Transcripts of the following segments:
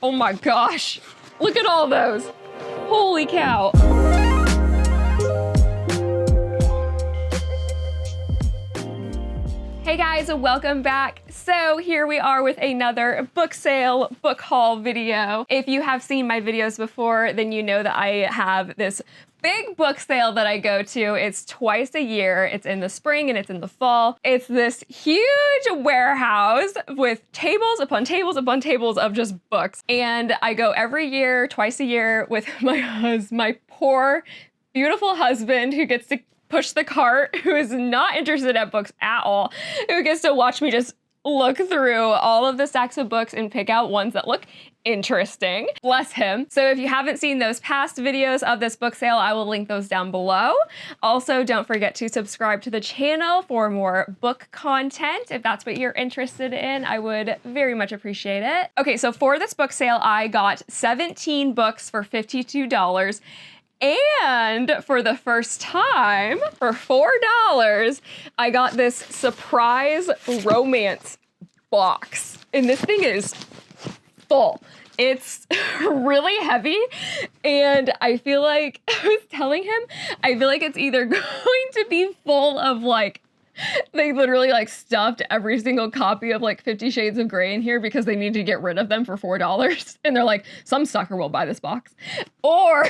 Oh my gosh. Look at all those. Holy cow. Hey guys, welcome back. So here we are with another book sale, book haul video. If you have seen my videos before, then you know that I have this big book sale that I go to. It's twice a year. It's in the spring and it's in the fall. It's this huge warehouse with tables upon tables upon tables of just books. And I go every year, twice a year with my poor, beautiful husband who gets to push the cart, who is not interested at books at all, who gets to watch me just look through all of the stacks of books and pick out ones that look interesting. Bless him. So if you haven't seen those past videos of this book sale, I will link those down below. Also, don't forget to subscribe to the channel for more book content. If that's what you're interested in, I would very much appreciate it. Okay, so for this book sale, I got 17 books for $52. And for the first time, for $4, I got this surprise romance box. And this thing is full. It's really heavy. And I feel like, I was telling him, I feel like it's either going to be full of like, they literally like stuffed every single copy of like 50 Shades of Grey in here because they need to get rid of them for $4. And they're like, some sucker will buy this box. Or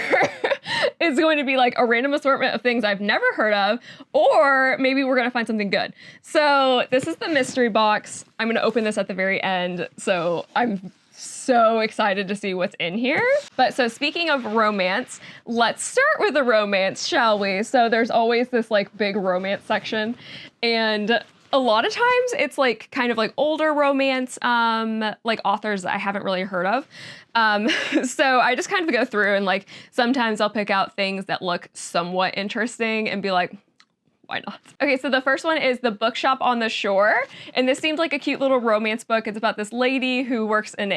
it's going to be like a random assortment of things I've never heard of, or maybe we're gonna find something good. So this is the mystery box. I'm gonna open this at the very end. So I'm so excited to see what's in here. But so speaking of romance, let's start with the romance, shall we? So there's always this like big romance section, and a lot of times it's like kind of like older romance, like authors that I haven't really heard of. So I just kind of go through and like sometimes I'll pick out things that look somewhat interesting and be like, why not? Okay, so the first one is The Bookshop on the Shore. And this seemed like a cute little romance book. It's about this lady who works in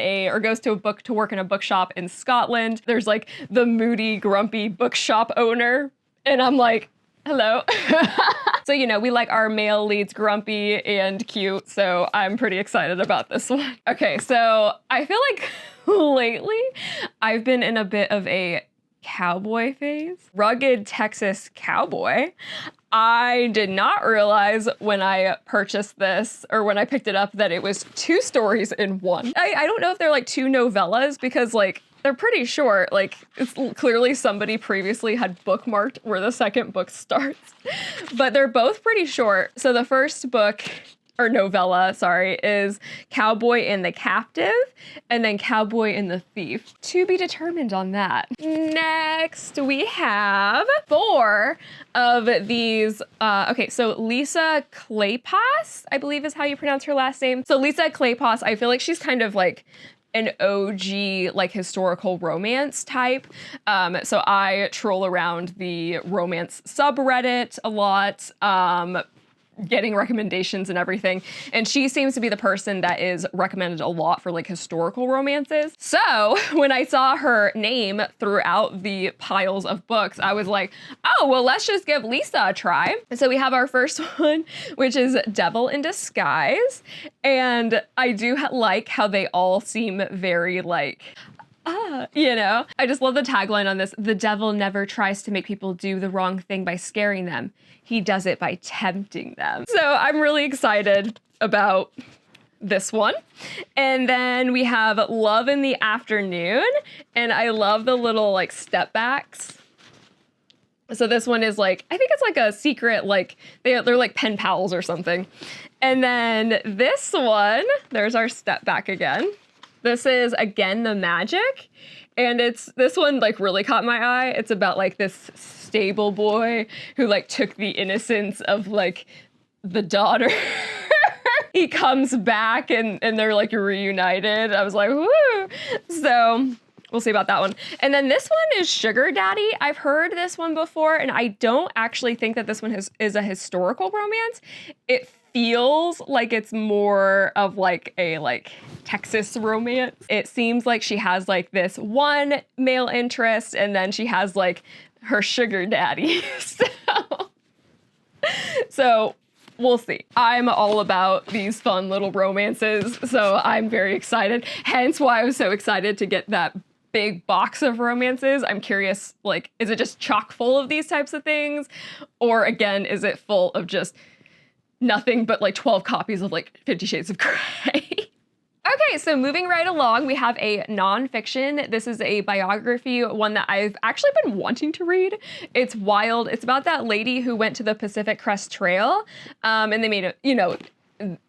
goes to work in a bookshop in Scotland. There's like the moody, grumpy bookshop owner. And I'm like, hello. So, you know, we like our male leads grumpy and cute. So I'm pretty excited about this one. Okay, so I feel like lately I've been in a bit of a cowboy phase. Rugged Texas Cowboy. I did not realize when I purchased this or when I picked it up that it was 2 stories in one. I don't know if they're like 2 novellas because like they're pretty short. Like it's clearly somebody previously had bookmarked where the second book starts, but they're both pretty short. So the first book or novella, sorry, is Cowboy and the Captive, and then Cowboy and the Thief. To be determined on that. Next, we have 4 of these. Okay, so Lisa Kleypas, I believe is how you pronounce her last name. So Lisa Kleypas, I feel like she's kind of like an OG like historical romance type. So I troll around the romance subreddit a lot. Getting recommendations and everything. And she seems to be the person that is recommended a lot for like historical romances. So when I saw her name throughout the piles of books, I was like, oh, well, let's just give Lisa a try. And so we have our first one, which is Devil in Disguise. And I do like how they all seem very like, you know, I just love the tagline on this. The devil never tries to make people do the wrong thing by scaring them. He does it by tempting them. So I'm really excited about this one. And then we have Love in the Afternoon. And I love the little like step backs. So this one is like, I think it's like a secret, like they're like pen pals or something. And then this one, there's our step back again. This is Again the Magic, and this one like really caught my eye. It's about like this stable boy who like took the innocence of like the daughter. He comes back and they're like reunited. I was like, woo! So we'll see about that one. And then this one is Sugar Daddy. I've heard this one before, and I don't actually think that this one is a historical romance. It feels like it's more of like a like Texas romance. It seems like she has like this one male interest, and then she has like her sugar daddy. So We'll see. I'm all about these fun little romances, so I'm very excited. Hence why I was so excited to get that big box of romances. I'm curious, like, is it just chock full of these types of things? Or again, is it full of just nothing but like 12 copies of like 50 Shades of Grey? Okay, so moving right along, we have a nonfiction. This is a biography, one that I've actually been wanting to read. It's wild. It's about that lady who went to the Pacific Crest Trail, and they made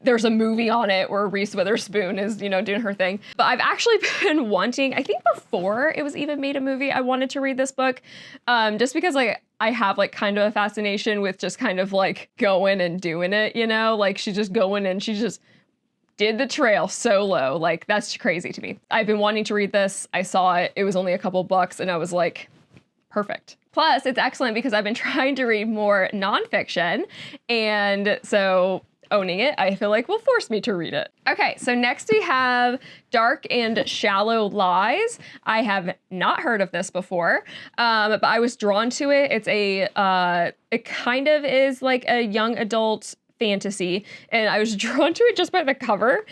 there's a movie on it where Reese Witherspoon is, doing her thing. But I've actually been wanting, I think before it was even made a movie, I wanted to read this book, just because like I have like kind of a fascination with just kind of like going and doing it, like she's just going and she just did the trail solo. Like, that's crazy to me. I've been wanting to read this. I saw it. It was only a couple bucks and I was like, perfect. Plus, it's excellent because I've been trying to read more nonfiction. And so owning it, I feel like will force me to read it. Okay, so next we have Dark and Shallow Lies. I have not heard of this before, but I was drawn to it. It's it kind of is like a young adult fantasy, and I was drawn to it just by the cover.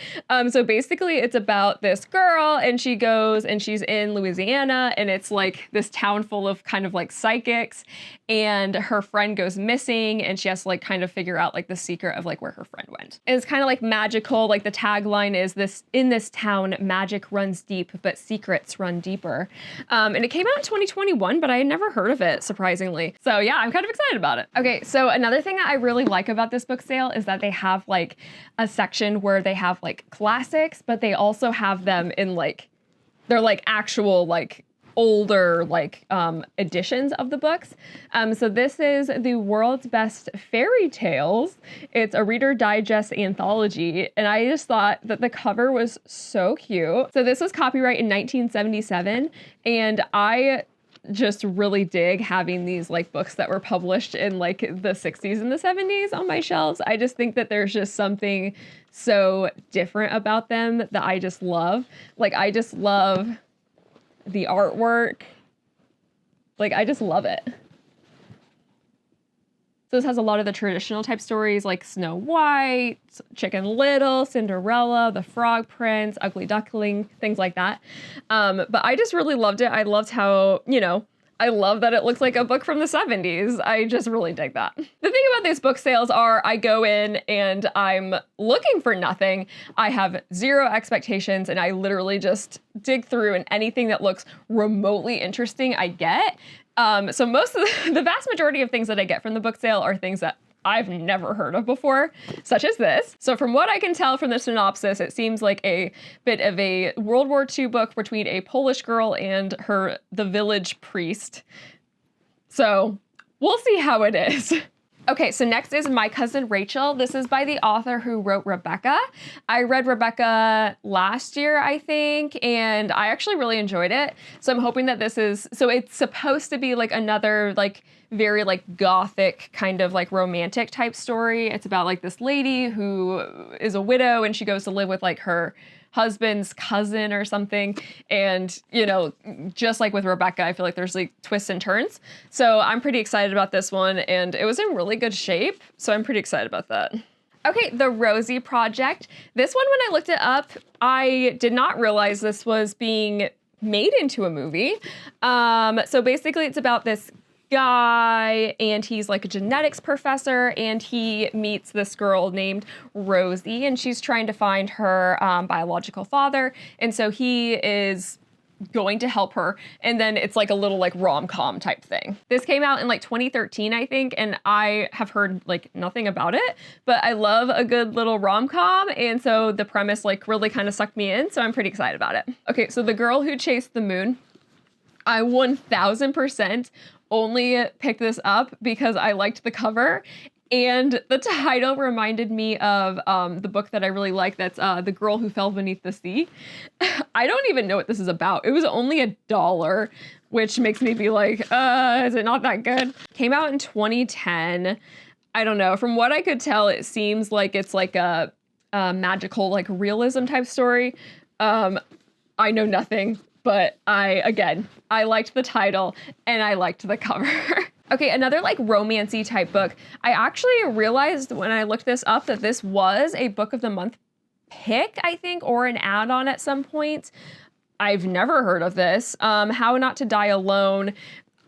So basically it's about this girl and she goes and she's in Louisiana and it's like this town full of kind of like psychics, and her friend goes missing and she has to like kind of figure out like the secret of like where her friend went. And it's kind of like magical. Like the tagline is this: in this town, magic runs deep, but secrets run deeper. And it came out in 2021, but I had never heard of it, surprisingly. So yeah, I'm kind of excited about it. Okay, so another thing that I really like about this book sale is that they have like a section where they have like classics, but they also have them in like, they're like actual like older like editions of the books. So this is The World's Best Fairy Tales. It's a Reader Digest anthology, and I just thought that the cover was so cute. So this was copyright in 1977, and I just really dig having these like books that were published in like the 60s and the 70s on my shelves. I just think that there's just something so different about them that I just love. Like, I just love the artwork. Like, I just love it. So this has a lot of the traditional type stories like Snow White, Chicken Little, Cinderella, The Frog Prince, Ugly Duckling, things like that. But I just really loved it. I loved how, I love that it looks like a book from the 70s. I just really dig that. The thing about these book sales are I go in and I'm looking for nothing. I have zero expectations and I literally just dig through, and anything that looks remotely interesting I get. So most of the vast majority of things that I get from the book sale are things that I've never heard of before, such as this. So from what I can tell from the synopsis, it seems like a bit of a World War II book between a Polish girl and the village priest. So we'll see how it is. Okay, so next is My Cousin Rachel. This is by the author who wrote Rebecca. I read Rebecca last year, I think, and I actually really enjoyed it. So I'm hoping that it's supposed to be like another like very like gothic kind of like romantic type story. It's about like this lady who is a widow and she goes to live with like her husband's cousin or something. And, just like with Rebecca, I feel like there's like twists and turns. So I'm pretty excited about this one, and it was in really good shape. So I'm pretty excited about that. Okay, The Rosie Project. This one, when I looked it up, I did not realize this was being made into a movie. So basically it's about this guy, and he's like a genetics professor, and he meets this girl named Rosie, and she's trying to find her biological father, and so he is going to help her, and then it's like a little like rom-com type thing. This came out in like 2013, I think, and I have heard like nothing about it, but I love a good little rom-com, and so the premise like really kind of sucked me in, so I'm pretty excited about it. Okay, so The Girl Who Chased the Moon. I 1000% only picked this up because I liked the cover, and the title reminded me of the book that I really like, that's The Girl Who Fell Beneath the Sea. I don't even know what this is about. It was only $1, which makes me be like, is it not that good? Came out in 2010. I don't know. From what I could tell, it seems like it's like a magical like realism type story. I know nothing. But I liked the title and I liked the cover. Okay, another like romancy type book. I actually realized when I looked this up that this was a book of the month pick, I think, or an add-on at some point. I've never heard of this. How Not to Die Alone.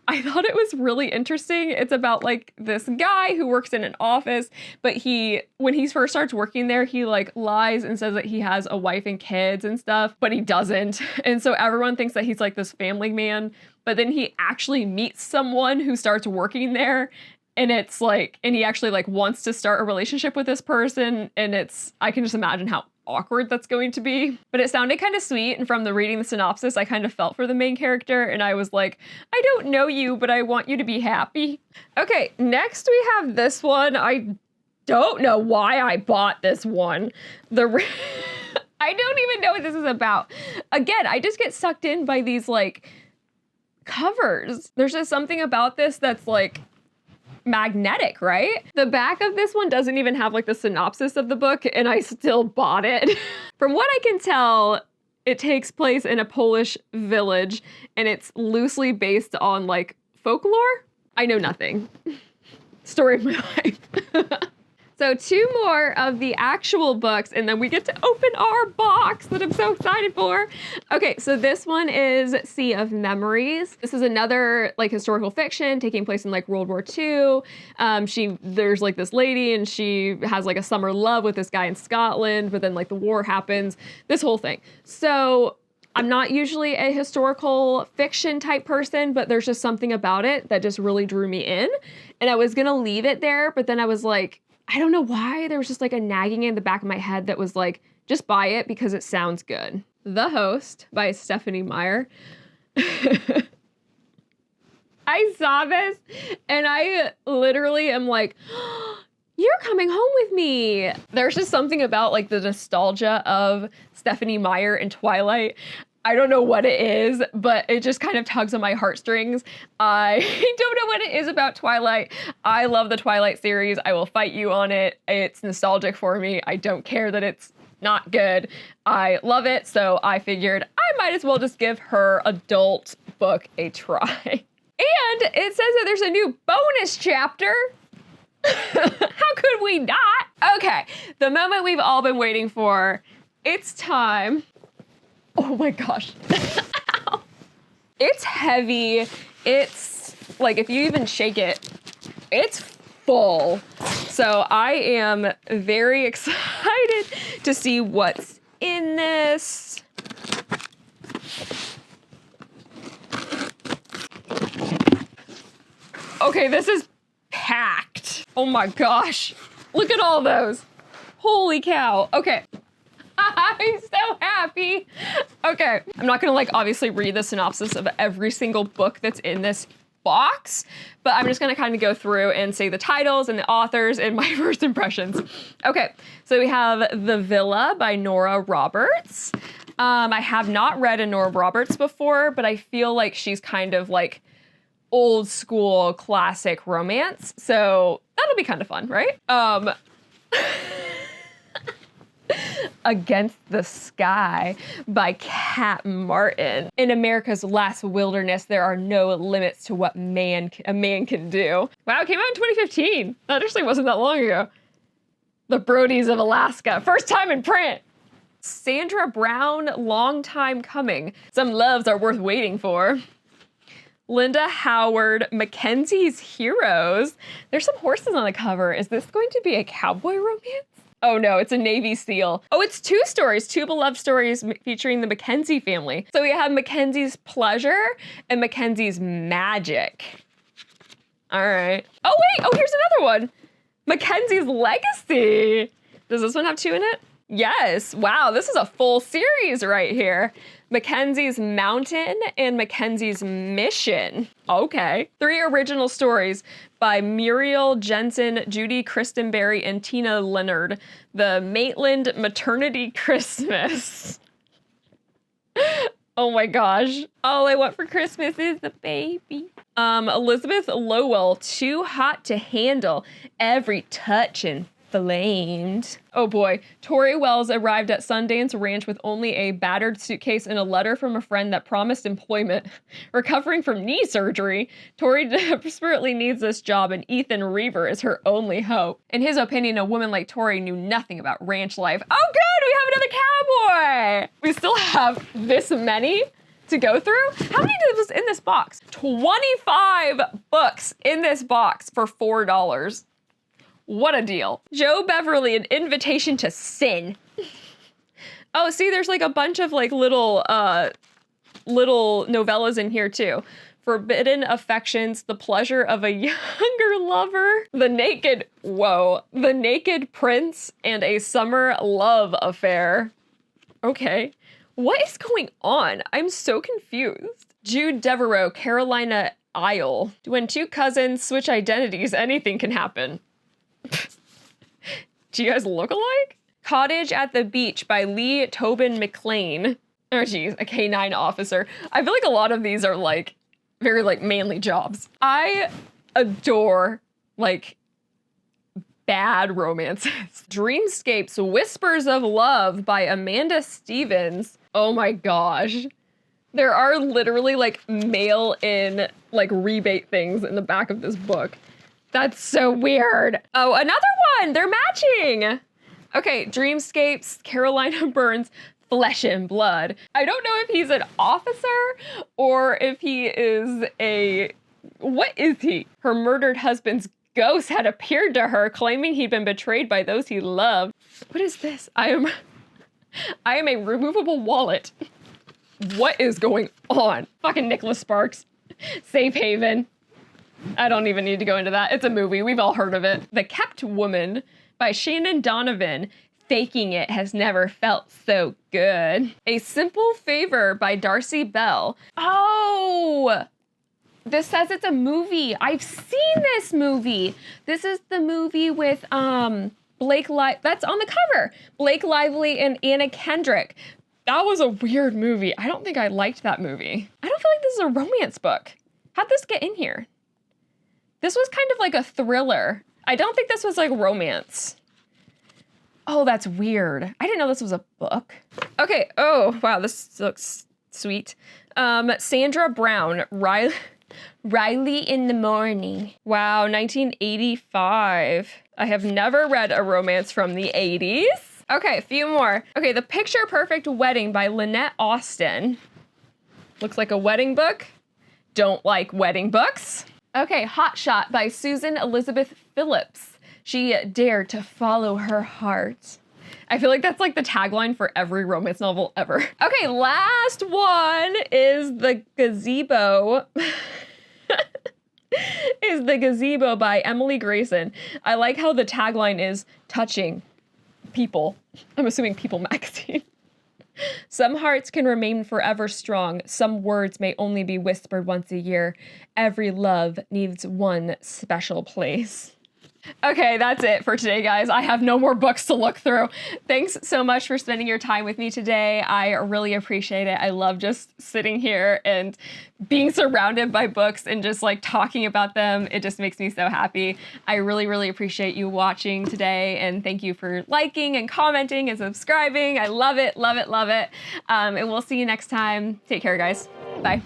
I thought it was really interesting. It's about like this guy who works in an office, but when he first starts working there, he like lies and says that he has a wife and kids and stuff, but he doesn't. And so everyone thinks that he's like this family man, but then he actually meets someone who starts working there. And it's like, and he actually like wants to start a relationship with this person. And I can just imagine how awkward that's going to be. But it sounded kind of sweet. And from reading the synopsis, I kind of felt for the main character. And I was like, I don't know you, but I want you to be happy. Okay, next we have this one. I don't know why I bought this one. I don't even know what this is about. Again, I just get sucked in by these like covers. There's just something about this that's like magnetic, right? The back of this one doesn't even have like the synopsis of the book, and I still bought it. From what I can tell, it takes place in a Polish village, and it's loosely based on like folklore. I know nothing. Story of my life. So 2 more of the actual books, and then we get to open our box that I'm so excited for. Okay, so this one is Sea of Memories. This is another like historical fiction taking place in like World War II. There's like this lady and she has like a summer love with this guy in Scotland, but then like the war happens, this whole thing. So I'm not usually a historical fiction type person, but there's just something about it that just really drew me in. And I was gonna leave it there, but then I was like, I don't know why, there was just like a nagging in the back of my head that was like, just buy it because it sounds good. The Host by Stephanie Meyer. I saw this and I literally am like, oh, you're coming home with me. There's just something about like the nostalgia of Stephanie Meyer and Twilight. I don't know what it is, but it just kind of tugs on my heartstrings. I don't know what it is about Twilight. I love the Twilight series. I will fight you on it. It's nostalgic for me. I don't care that it's not good. I love it, so I figured I might as well just give her adult book a try. And it says that there's a new bonus chapter. How could we not? Okay, the moment we've all been waiting for. It's time. Oh my gosh. It's heavy. It's like, if you even shake it, it's full. So I am very excited to see what's in this. Okay, this is packed. Oh my gosh. Look at all those. Holy cow. Okay. I'm so happy. Okay, I'm not gonna like obviously read the synopsis of every single book that's in this box, but I'm just gonna kind of go through and say the titles and the authors and my first impressions. Okay, so we have The Villa by Nora Roberts. I have not read a Nora Roberts before, but I feel like she's kind of like old school classic romance, so that'll be kind of fun, right? Against the Sky by Kat Martin. In America's last wilderness, there are no limits to what a man can do. Wow, it came out in 2015. That actually wasn't that long ago. The Brodies of Alaska, first time in print. Sandra Brown, Long Time Coming. Some loves are worth waiting for. Linda Howard, MacKenzies Heroes. There's some horses on the cover. Is this going to be a cowboy romance? Oh no, it's a Navy SEAL. Oh, it's 2 stories, 2 beloved stories featuring the MacKenzie family. So we have MacKenzie's Pleasure and MacKenzie's Magic. All right. Oh wait, oh here's another one. MacKenzie's Legacy. Does this one have 2 in it? Yes, wow, this is a full series right here. MacKenzie's Mountain and MacKenzie's Mission. Okay. 3 original stories by Muriel Jensen, Judy Christenberry, and Tina Leonard. The Maitland Maternity Christmas. Oh my gosh. All I want for Christmas is a baby. Elizabeth Lowell, Too Hot to Handle. Every touch and inflamed. Oh boy. Tori Wells arrived at Sundance Ranch with only a battered suitcase and a letter from a friend that promised employment. Recovering from knee surgery, Tori desperately needs this job, and Ethan Reaver is her only hope. In his opinion, a woman like Tori knew nothing about ranch life. Oh good, we have another cowboy! We still have this many to go through. How many was in this box? 25 books in this box for $4. What a deal. Joe Beverly, An Invitation to Sin. Oh, see, there's like a bunch of like little novellas in here too. Forbidden Affections, The Pleasure of a Younger Lover, The Naked Prince, and A Summer Love Affair. Okay. What is going on? I'm so confused. Jude Devereaux, Carolina Isle. When two cousins switch identities, anything can happen. Do you guys look alike? Cottage at the Beach by Lee Tobin McLean. Oh geez, a K-9 officer. I feel like a lot of these are like very like manly jobs. I adore like bad romances. Dreamscapes, Whispers of Love by Amanda Stevens. Oh my gosh. There are literally like mail-in like rebate things in the back of this book. That's so weird. Oh, another one, they're matching. Okay, Dreamscapes, Carolina Burns, Flesh and Blood. I don't know if he's an officer or if he is what is he? Her murdered husband's ghost had appeared to her, claiming he'd been betrayed by those he loved. What is this? I am a removable wallet. What is going on? Fucking Nicholas Sparks. Safe Haven. I don't even need to go into that. It's a movie. We've all heard of it. The Kept Woman by Shannon Donovan. Faking It Has Never Felt So Good. A Simple Favor by Darcy Bell. Oh! This says it's a movie. I've seen this movie. This is the movie with that's on the cover. Blake Lively and Anna Kendrick. That was a weird movie. I don't think I liked that movie. I don't feel like this is a romance book. How'd this get in here? This was kind of like a thriller. I don't think this was like romance. Oh, that's weird. I didn't know this was a book. Okay, oh, wow, this looks sweet. Sandra Brown, Riley in the Morning. Wow, 1985. I have never read a romance from the 80s. Okay, a few more. Okay, The Picture Perfect Wedding by Lynette Austin. Looks like a wedding book. Don't like wedding books. Okay, Hot Shot by Susan Elizabeth Phillips. She dared to follow her heart. I feel like that's like the tagline for every romance novel ever. Okay, last one is The Gazebo. The Gazebo by Emily Grayson. I like how the tagline is touching people. I'm assuming People magazine. Some hearts can remain forever strong. Some words may only be whispered once a year. Every love needs one special place. Okay, that's it for today, guys. I have no more books to look through. Thanks so much for spending your time with me today. I really appreciate it. I love just sitting here and being surrounded by books and just like talking about them. It just makes me so happy. I really, really appreciate you watching today, and thank you for liking and commenting and subscribing. I love it, love it, love it. And we'll see you next time. Take care, guys. Bye.